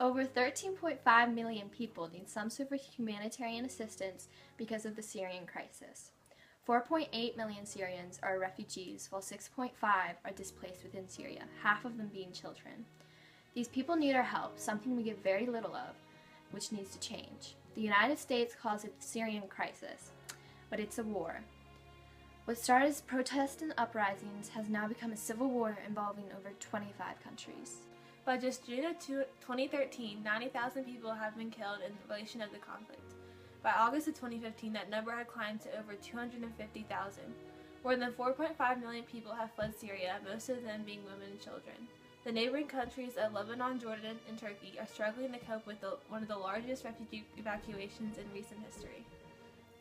Over 13.5 million people need some sort of humanitarian assistance because of the Syrian crisis. 4.8 million Syrians are refugees, while 6.5 are displaced within Syria, half of them being children. These people need our help, something we get very little of, which needs to change. The United States calls it the Syrian crisis, but it's a war. What started as protests and uprisings has now become a civil war involving over 25 countries. By just June of 2013, 90,000 people have been killed in relation of the conflict. By August of 2015, that number had climbed to over 250,000. More than 4.5 million people have fled Syria, most of them being women and children. The neighboring countries of Lebanon, Jordan, and Turkey are struggling to cope with one of the largest refugee evacuations in recent history.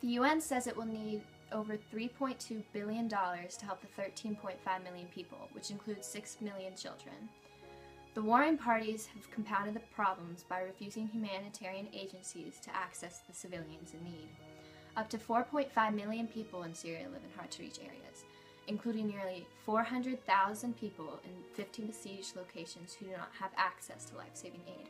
The UN says it will need over $3.2 billion to help the 13.5 million people, which includes 6 million children. The warring parties have compounded the problems by refusing humanitarian agencies to access the civilians in need. Up to 4.5 million people in Syria live in hard-to-reach areas, including nearly 400,000 people in 15 besieged locations who do not have access to life-saving aid.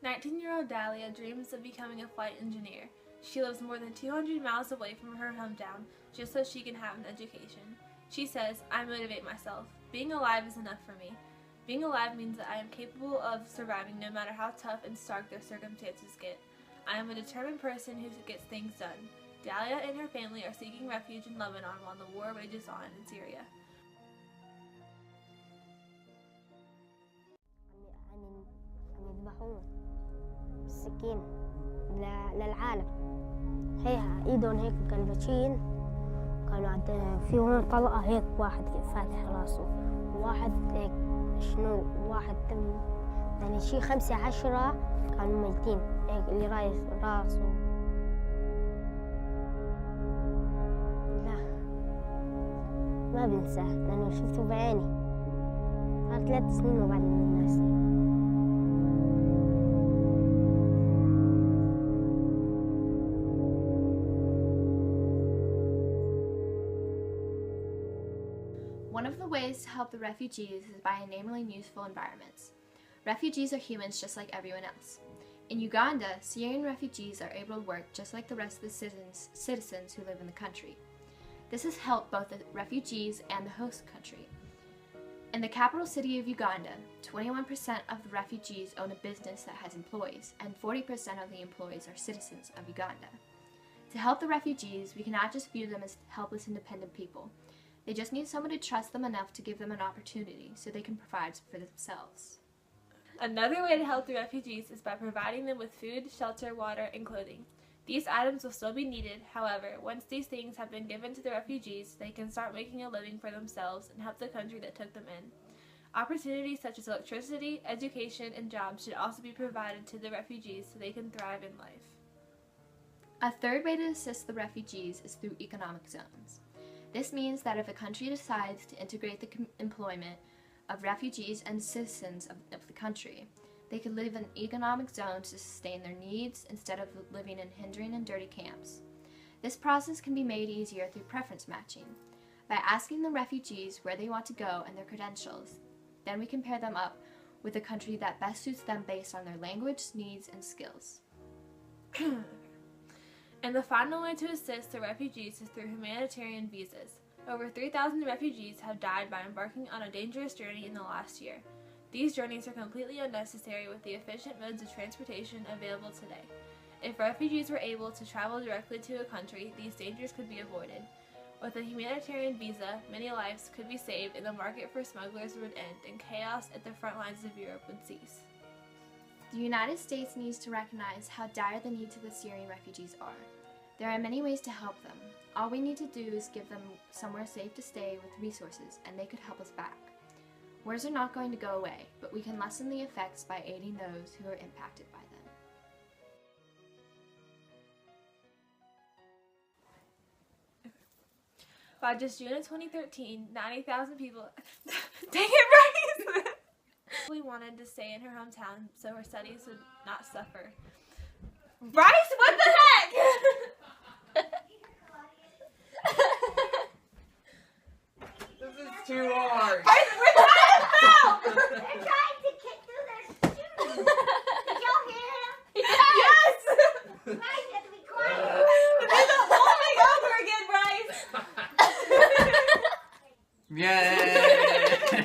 19-year-old Dalia dreams of becoming a flight engineer. She lives more than 200 miles away from her hometown just so she can have an education. She says, "I motivate myself. Being alive is enough for me. Being alive means that I am capable of surviving no matter how tough and stark their circumstances get. I am a determined person who gets things done." Dalia and her family are seeking refuge in Lebanon while the war rages on in Syria. يذبحون بالسكين للعالم. هيها ايدهم هيك مكلبشين، كانوا في هون طلقة هيك واحد فاتح راسه، وواحد هيك شنو، واحد يعني شي 15 كانوا ميتين هيك اللي رايح راسه. لا ما بنساه لأنه شفته بعيني، صار 3 سنين وبعد من ناسي. One of the ways to help the refugees is by enabling useful environments. Refugees are humans just like everyone else. In Uganda, Syrian refugees are able to work just like the rest of the citizens who live in the country. This has helped both the refugees and the host country. In the capital city of Uganda, 21% of the refugees own a business that has employees, and 40% of the employees are citizens of Uganda. To help the refugees, we cannot just view them as helpless, independent people. They just need someone to trust them enough to give them an opportunity so they can provide for themselves. Another way to help the refugees is by providing them with food, shelter, water, and clothing. These items will still be needed. However, once these things have been given to the refugees, they can start making a living for themselves and help the country that took them in. Opportunities such as electricity, education, and jobs should also be provided to the refugees so they can thrive in life. A third way to assist the refugees is through economic zones. This means that if a country decides to integrate the employment of refugees and citizens of the country, they could live in economic zones to sustain their needs instead of living in hindering and dirty camps. This process can be made easier through preference matching, by asking the refugees where they want to go and their credentials. Then we can pair them up with a country that best suits them based on their language, needs, and skills. And the final way to assist the refugees is through humanitarian visas. Over 3,000 refugees have died by embarking on a dangerous journey in the last year. These journeys are completely unnecessary with the efficient modes of transportation available today. If refugees were able to travel directly to a country, these dangers could be avoided. With a humanitarian visa, many lives could be saved and the market for smugglers would end, and chaos at the front lines of Europe would cease. The United States needs to recognize how dire the needs of the Syrian refugees are. There are many ways to help them. All we need to do is give them somewhere safe to stay with resources, and they could help us back. Wars are not going to go away, but we can lessen the effects by aiding those who are impacted by them. By just June of 2013, 90,000 people dang it, Bryce! We wanted to stay in her hometown so her studies would not suffer. Bryce, what the heck? This is too hard. Bryce, we're trying to film! They're trying to kick through their shoes. Yay!